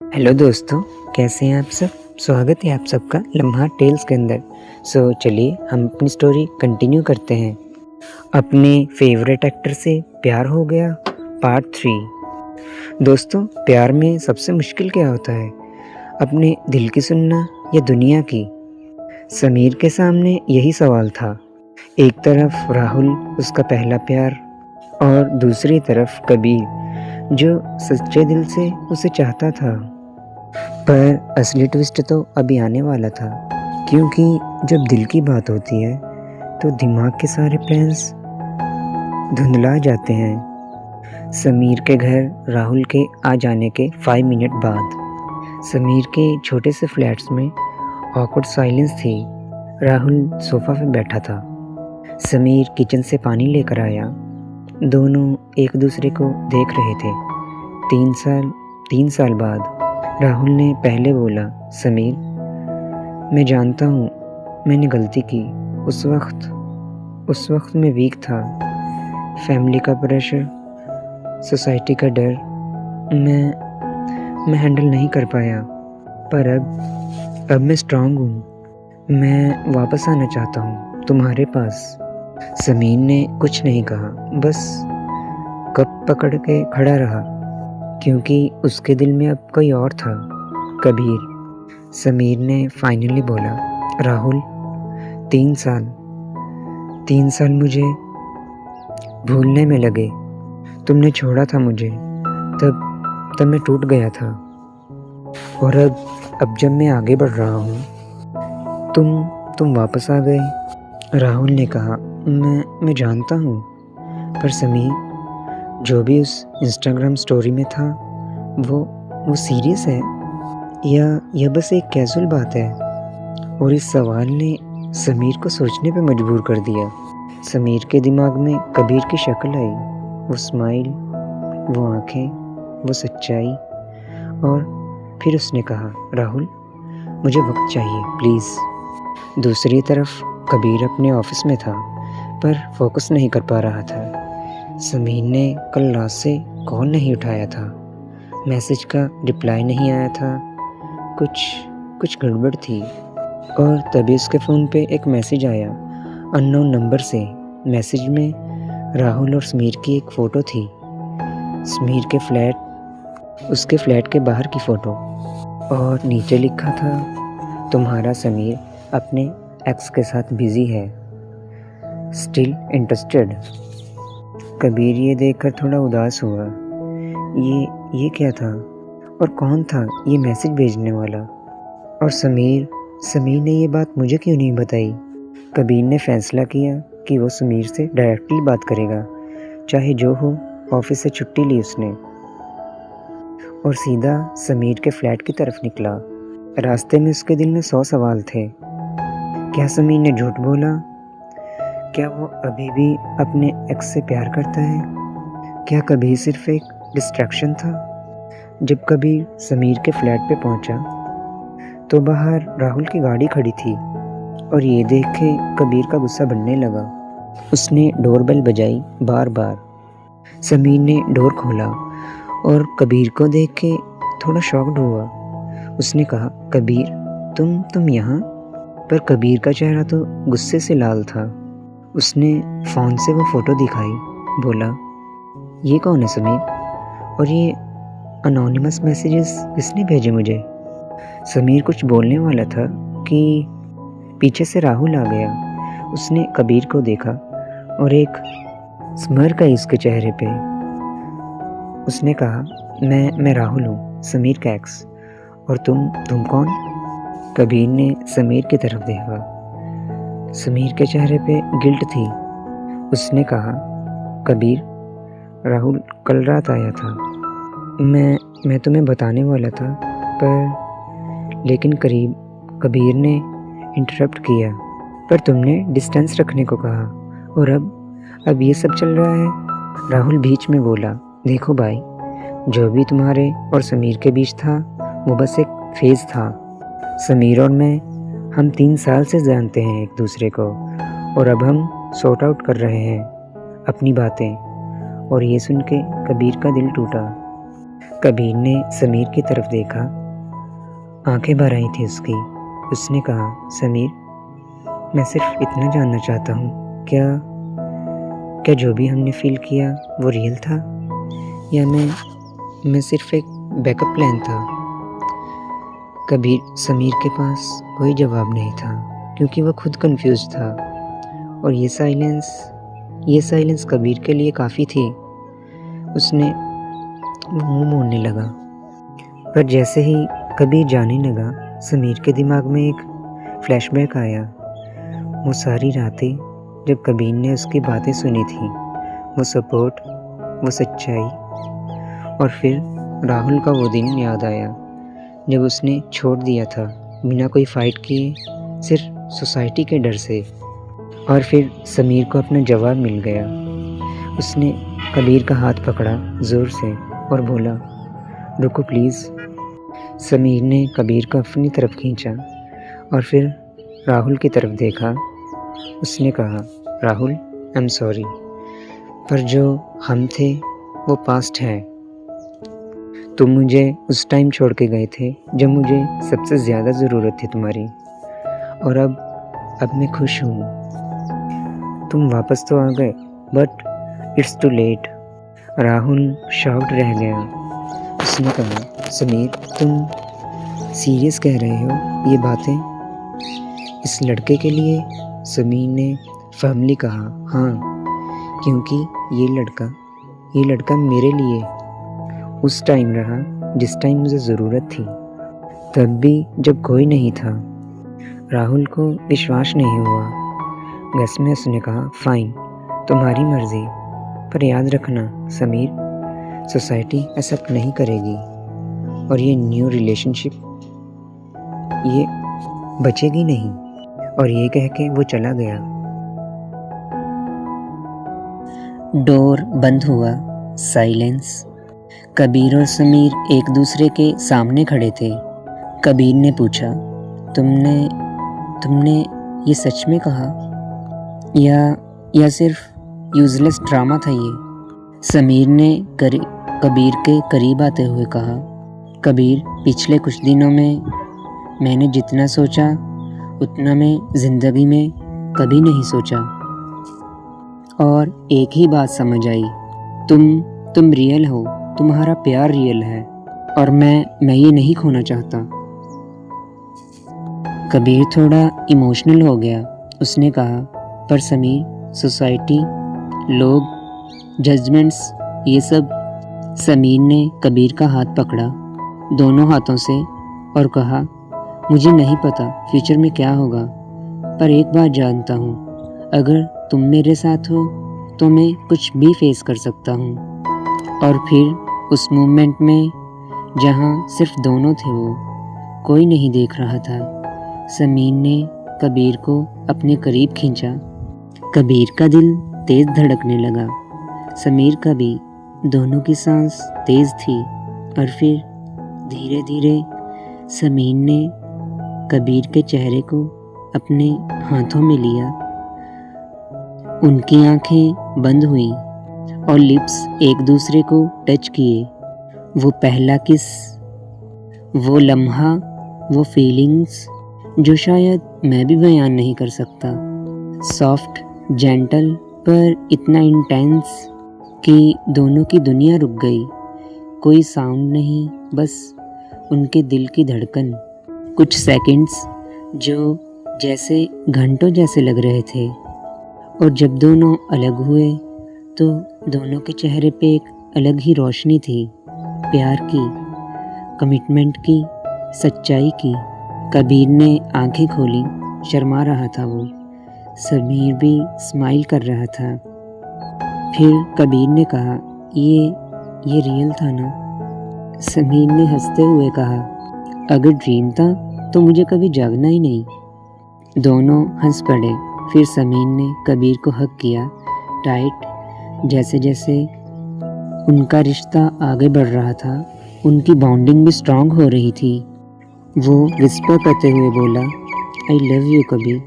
Hello दोस्तों, कैसे हैं आप सब। स्वागत है आप सबका लम्हा टेल्स के अंदर। चलिए हम अपनी स्टोरी कंटिन्यू करते हैं। अपने फेवरेट एक्टर से प्यार हो गया पार्ट 3। दोस्तों, प्यार में सबसे मुश्किल क्या होता है, अपने दिल की सुनना या दुनिया की। समीर के सामने यही सवाल था। एक तरफ राहुल, उसका पहला प्यार, और दूसरी तरफ कबीर, जो सच्चे दिल से उसे चाहता था। पर असली ट्विस्ट तो अभी आने वाला था, क्योंकि जब दिल की बात होती है तो दिमाग के सारे प्लान्स धुंधला जाते हैं। समीर के घर राहुल के आ जाने के 5 मिनट बाद समीर के छोटे से फ्लैट्स में ऑकवर्ड साइलेंस थी। राहुल सोफा पे बैठा था। समीर किचन से पानी लेकर आया। दोनों एक दूसरे को देख रहे थे। 3 साल बाद राहुल ने पहले बोला, समीर, मैं जानता हूँ मैंने गलती की। उस वक्त मैं वीक था। फैमिली का प्रेशर, सोसाइटी का डर, मैं हैंडल नहीं कर पाया। पर अब मैं स्ट्रांग हूँ। मैं वापस आना चाहता हूँ तुम्हारे पास। समीर ने कुछ नहीं कहा, बस कप पकड़ के खड़ा रहा, क्योंकि उसके दिल में अब कोई और था, कबीर। समीर ने फाइनली बोला, राहुल, 3 साल मुझे भूलने में लगे। तुमने छोड़ा था मुझे, तब मैं टूट गया था। और अब जब मैं आगे बढ़ रहा हूँ, तुम वापस आ गए। राहुल ने कहा, मैं जानता हूँ, पर समीर, जो भी उस इंस्टाग्राम स्टोरी में था वो सीरियस है या यह बस एक कैजुअल बात है। और इस सवाल ने समीर को सोचने पे मजबूर कर दिया। समीर के दिमाग में कबीर की शक्ल आई, वो स्माइल, वो आंखें, वो सच्चाई। और फिर उसने कहा, राहुल, मुझे वक्त चाहिए, प्लीज़। दूसरी तरफ कबीर अपने ऑफिस में था, पर फोकस नहीं कर पा रहा था। समीर ने कल रात से कॉल नहीं उठाया था, मैसेज का रिप्लाई नहीं आया था। कुछ गड़बड़ थी। और तभी उसके फ़ोन पे एक मैसेज आया, अननोन नंबर से। मैसेज में राहुल और समीर की एक फ़ोटो थी। समीर के उसके फ्लैट के बाहर की फ़ोटो। और नीचे लिखा था, तुम्हारा समीर अपने एक्स के साथ बिज़ी है, स्टिल इंटरेस्टेड। कबीर ये देखकर थोड़ा उदास हुआ। ये क्या था, और कौन था ये मैसेज भेजने वाला? और समीर ने ये बात मुझे क्यों नहीं बताई? कबीर ने फैसला किया कि वो समीर से डायरेक्टली बात करेगा, चाहे जो हो। ऑफिस से छुट्टी ली उसने और सीधा समीर के फ्लैट की तरफ निकला। रास्ते में उसके दिल में 100 सवाल थे। क्या समीर ने झूठ बोला? क्या वो अभी भी अपने एक्स से प्यार करता है? क्या कबीर सिर्फ एक डिस्ट्रैक्शन था? जब कबीर समीर के फ्लैट पे पहुंचा तो बाहर राहुल की गाड़ी खड़ी थी, और ये देख के कबीर का गुस्सा बढ़ने लगा। उसने डोरबेल बजाई बार बार। समीर ने डोर खोला और कबीर को देख के थोड़ा शॉक्ड हुआ। उसने कहा, कबीर, तुम यहाँ? पर कबीर का चेहरा तो गुस्से से लाल था। उसने फ़ोन से वो फ़ोटो दिखाई, बोला, ये कौन है समीर? और ये अनोनिमस मैसेजेस किसने भेजे मुझे? समीर कुछ बोलने वाला था कि पीछे से राहुल आ गया। उसने कबीर को देखा और एक स्mirk आई उसके चेहरे पे। उसने कहा, मैं राहुल हूँ, समीर का एक्स। और तुम कौन? कबीर ने समीर की तरफ देखा। समीर के चेहरे पे गिल्ट थी। उसने कहा, कबीर, राहुल कल रात आया था। मैं तुम्हें बताने वाला था, पर लेकिन कबीर ने इंटरप्ट किया। पर तुमने डिस्टेंस रखने को कहा, और अब ये सब चल रहा है। राहुल बीच में बोला, देखो भाई, जो भी तुम्हारे और समीर के बीच था वो बस एक फेज़ था। समीर और मैं, हम 3 साल से जानते हैं एक दूसरे को, और अब हम सॉर्ट आउट कर रहे हैं अपनी बातें। और ये सुन के कबीर का दिल टूटा। कबीर ने समीर की तरफ देखा। आंखें भर आई थी उसकी। उसने कहा, समीर, मैं सिर्फ इतना जानना चाहता हूँ, क्या जो भी हमने फील किया वो रियल था, या मैं सिर्फ एक बैकअप प्लान था? कबीर समीर के पास कोई जवाब नहीं था, क्योंकि वह खुद कंफ्यूज था, और ये साइलेंस कबीर के लिए काफ़ी थी। उसने मुंह मोड़ने लगा। पर जैसे ही कबीर जाने लगा, समीर के दिमाग में एक फ्लैशबैक आया। वो सारी रातें जब कबीर ने उसकी बातें सुनी थी, वो सपोर्ट, वो सच्चाई, और फिर राहुल का वो दिन याद आया जब उसने छोड़ दिया था बिना कोई फाइट किए, सिर्फ सोसाइटी के डर से। और फिर समीर को अपना जवाब मिल गया। उसने कबीर का हाथ पकड़ा ज़ोर से और बोला, रुको प्लीज़। समीर ने कबीर को अपनी तरफ खींचा और फिर राहुल की तरफ देखा। उसने कहा, राहुल, आई एम सॉरी, पर जो हम थे वो पास्ट है। तुम मुझे उस टाइम छोड़ के गए थे जब मुझे सबसे ज़्यादा ज़रूरत थी तुम्हारी, और अब मैं खुश हूँ। तुम वापस तो आ गए, but it's too late. Rahul shocked रह गया। उसने कहा, समीर, तुम सीरियस कह रहे हो ये बातें इस लड़के के लिए? समीर ने फर्मली कहा, हाँ, क्योंकि ये लड़का मेरे लिए उस टाइम रहा जिस टाइम मुझे ज़रूरत थी, तब भी जब कोई नहीं था। राहुल को विश्वास नहीं हुआ। गैस में उसने कहा, फाइन, तुम्हारी मर्ज़ी, पर याद रखना समीर, सोसाइटी एक्सेप्ट नहीं करेगी, और ये न्यू रिलेशनशिप ये बचेगी नहीं। और ये कह के वो चला गया। डोर बंद हुआ। साइलेंस। कबीर और समीर एक दूसरे के सामने खड़े थे। कबीर ने पूछा, तुमने ये सच में कहा, या सिर्फ यूजलेस ड्रामा था ये? समीर ने कबीर के करीब आते हुए कहा, कबीर, पिछले कुछ दिनों में मैंने जितना सोचा उतना मैं ज़िंदगी में कभी नहीं सोचा, और एक ही बात समझ आई, तुम रियल हो, तुम्हारा प्यार रियल है, और मैं ये नहीं खोना चाहता। कबीर थोड़ा इमोशनल हो गया। उसने कहा, पर समीर, सोसाइटी, लोग, जजमेंट्स, ये सब। समीर ने कबीर का हाथ पकड़ा दोनों हाथों से और कहा, मुझे नहीं पता फ्यूचर में क्या होगा, पर एक बात जानता हूँ, अगर तुम मेरे साथ हो तो मैं कुछ भी फेस कर सकता हूँ। और फिर उस मोमेंट में जहाँ सिर्फ दोनों थे, वो कोई नहीं देख रहा था, समीर ने कबीर को अपने करीब खींचा। कबीर का दिल तेज धड़कने लगा, समीर का भी। दोनों की सांस तेज थी, और फिर धीरे धीरे समीर ने कबीर के चेहरे को अपने हाथों में लिया। उनकी आंखें बंद हुई और लिप्स एक दूसरे को टच किए। वो पहला किस, वो लम्हा, वो फीलिंग्स जो शायद मैं भी बयान नहीं कर सकता। सॉफ्ट, जेंटल, पर इतना इंटेंस कि दोनों की दुनिया रुक गई। कोई साउंड नहीं, बस उनके दिल की धड़कन। कुछ सेकंड्स जो जैसे घंटों जैसे लग रहे थे, और जब दोनों अलग हुए तो दोनों के चेहरे पे एक अलग ही रोशनी थी, प्यार की, कमिटमेंट की, सच्चाई की। कबीर ने आंखें खोली, शर्मा रहा था वो। समीर भी स्माइल कर रहा था। फिर कबीर ने कहा, ये रियल था ना? समीर ने हंसते हुए कहा, अगर ड्रीम था तो मुझे कभी जागना ही नहीं। दोनों हंस पड़े। फिर समीर ने कबीर को हग किया, टाइट। जैसे जैसे उनका रिश्ता आगे बढ़ रहा था, उनकी बॉन्डिंग भी स्ट्रांग हो रही थी। वो विस्पर करते हुए बोला, आई लव यू कबीर,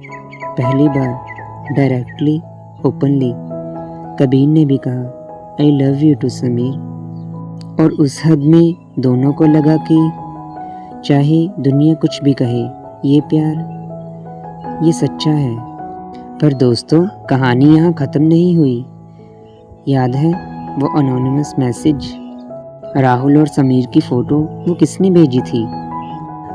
पहली बार, डायरेक्टली, ओपनली। कबीर ने भी कहा, I love you too Sameer. और उस हद में दोनों को लगा कि चाहे दुनिया कुछ भी कहे, ये प्यार ये सच्चा है। पर दोस्तों, कहानी यहाँ ख़त्म नहीं हुई। याद है वो अनोनिमस मैसेज, राहुल और समीर की फ़ोटो वो किसने भेजी थी?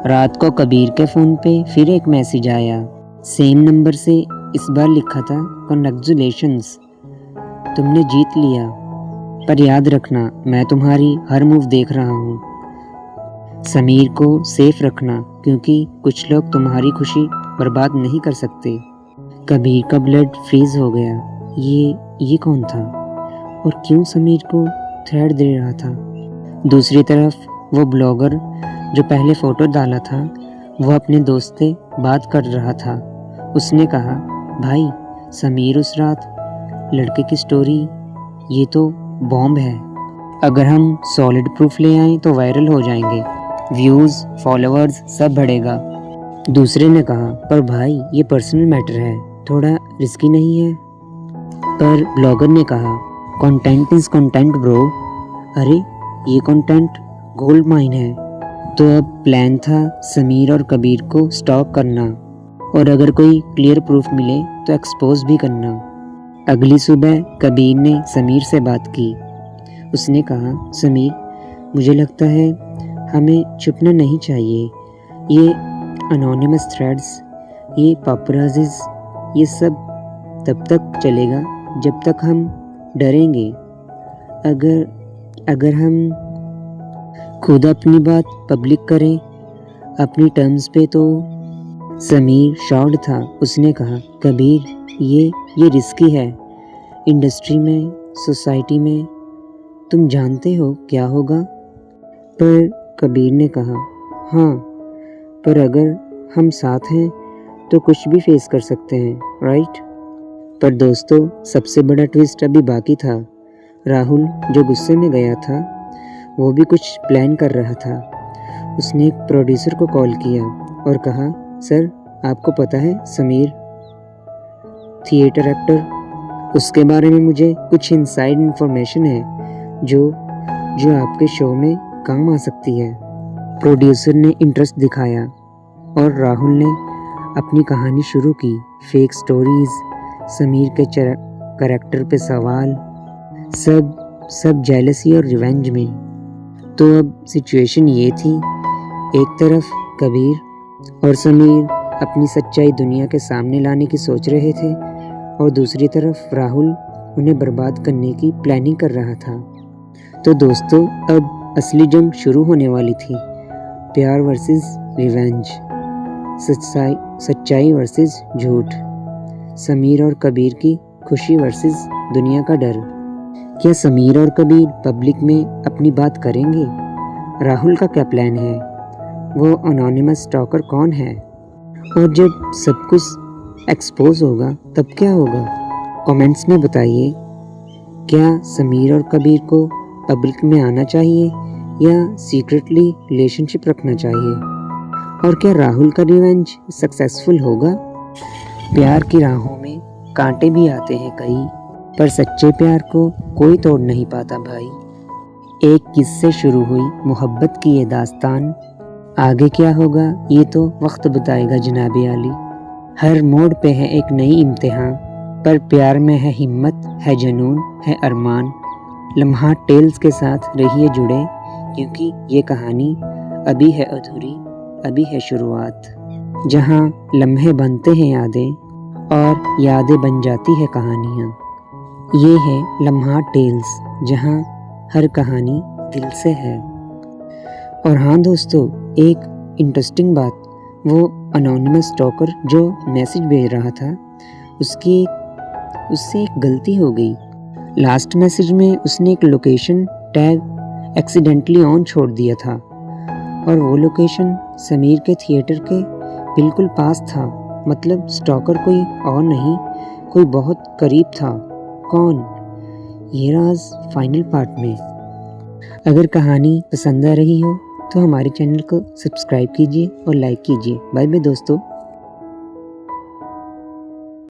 रात को कबीर के फ़ोन पे फिर एक मैसेज आया, सेम नंबर से। इस बार लिखा था, कॉन्ग्रेचुलेशंस, तुमने जीत लिया, पर याद रखना मैं तुम्हारी हर मूव देख रहा हूँ। समीर को सेफ रखना, क्योंकि कुछ लोग तुम्हारी खुशी बर्बाद नहीं कर सकते। कबीर का ब्लड फ्रीज हो गया। ये कौन था और क्यों समीर को थ्रेड दे रहा था? दूसरी तरफ वो ब्लॉगर जो पहले फ़ोटो डाला था, वो अपने दोस्त से बात कर रहा था। उसने कहा, भाई समीर उस रात लड़के की स्टोरी, ये तो बॉम्ब है। अगर हम सॉलिड प्रूफ ले आएं तो वायरल हो जाएंगे, व्यूज़ फॉलोअर्स सब बढ़ेगा। दूसरे ने कहा, पर भाई ये पर्सनल मैटर है, थोड़ा रिस्की नहीं है? पर ब्लॉगर ने कहा, कंटेंट इज़ कंटेंट ब्रो। अरे ये कंटेंट गोल्ड माइन है। तो अब प्लान था समीर और कबीर को स्टॉक करना, और अगर कोई क्लियर प्रूफ मिले तो एक्सपोज भी करना। अगली सुबह कबीर ने समीर से बात की। उसने कहा, समीर मुझे लगता है हमें छुपना नहीं चाहिए। ये अनोनिमस थ्रेड्स, ये पापराजीज, ये सब तब तक चलेगा जब तक हम डरेंगे। अगर हम खुद अपनी बात पब्लिक करें अपनी टर्म्स पे तो। समीर शॉक्ड था। उसने कहा, कबीर ये रिस्की है। इंडस्ट्री में, सोसाइटी में, तुम जानते हो क्या होगा? पर कबीर ने कहा, हाँ, पर अगर हम साथ हैं तो कुछ भी फेस कर सकते हैं, राइट? पर दोस्तों, सबसे बड़ा ट्विस्ट अभी बाकी था। राहुल जो गुस्से में गया था, वो भी कुछ प्लान कर रहा था। उसने एक प्रोड्यूसर को कॉल किया और कहा, सर आपको पता है समीर थिएटर एक्टर, उसके बारे में मुझे कुछ इनसाइड इन्फॉर्मेशन है जो आपके शो में काम आ सकती है। प्रोड्यूसर ने इंटरेस्ट दिखाया और राहुल ने अपनी कहानी शुरू की। फेक स्टोरीज, समीर के कैरेक्टर पे सवाल, सब जेलसी और रिवेंज में। तो अब सिचुएशन ये थी, एक तरफ कबीर और समीर अपनी सच्चाई दुनिया के सामने लाने की सोच रहे थे, और दूसरी तरफ राहुल उन्हें बर्बाद करने की प्लानिंग कर रहा था। तो दोस्तों, अब असली जंग शुरू होने वाली थी। प्यार वर्सेस रिवेंज, सच्चाई वर्सेस झूठ, समीर और कबीर की खुशी वर्सेस दुनिया का डर। क्या समीर और कबीर पब्लिक में अपनी बात करेंगे? राहुल का क्या प्लान है? वो अनोनिमस स्टॉकर कौन है? और जब सब कुछ एक्सपोज होगा तब क्या होगा? कमेंट्स में बताइए। क्या समीर और कबीर को पब्लिक में आना चाहिए या सीक्रेटली रिलेशनशिप रखना चाहिए? और क्या राहुल का रिवेंज सक्सेसफुल होगा? प्यार की राहों में कांटे भी आते हैं कई, पर सच्चे प्यार को कोई तोड़ नहीं पाता भाई। एक किस्से शुरू हुई मोहब्बत की ये दास्तान, आगे क्या होगा ये तो वक्त बताएगा जनाबे आली। हर मोड़ पे है एक नई इम्तिहान, पर प्यार में है हिम्मत, है जुनून, है अरमान। लम्हा टेल्स के साथ रहिए जुड़े, क्योंकि ये कहानी अभी है अधूरी, अभी है शुरुआत। जहाँ लम्हे बनते हैं यादें और यादें बन जाती है कहानियाँ। ये है लम्हा टेल्स, जहाँ हर कहानी दिल से है। और हाँ दोस्तों, एक इंटरेस्टिंग बात, वो अनोनिमस स्टॉकर जो मैसेज भेज रहा था, उससे एक गलती हो गई। लास्ट मैसेज में उसने एक लोकेशन टैग एक्सीडेंटली ऑन छोड़ दिया था, और वो लोकेशन समीर के थिएटर के बिल्कुल पास था। मतलब स्टॉकर कोई और नहीं, कोई बहुत करीब था। कौन? ये राज फाइनल पार्ट में। अगर कहानी पसंद आ रही हो तो हमारे चैनल को सब्सक्राइब कीजिए और लाइक कीजिए। बाय बाय दोस्तों।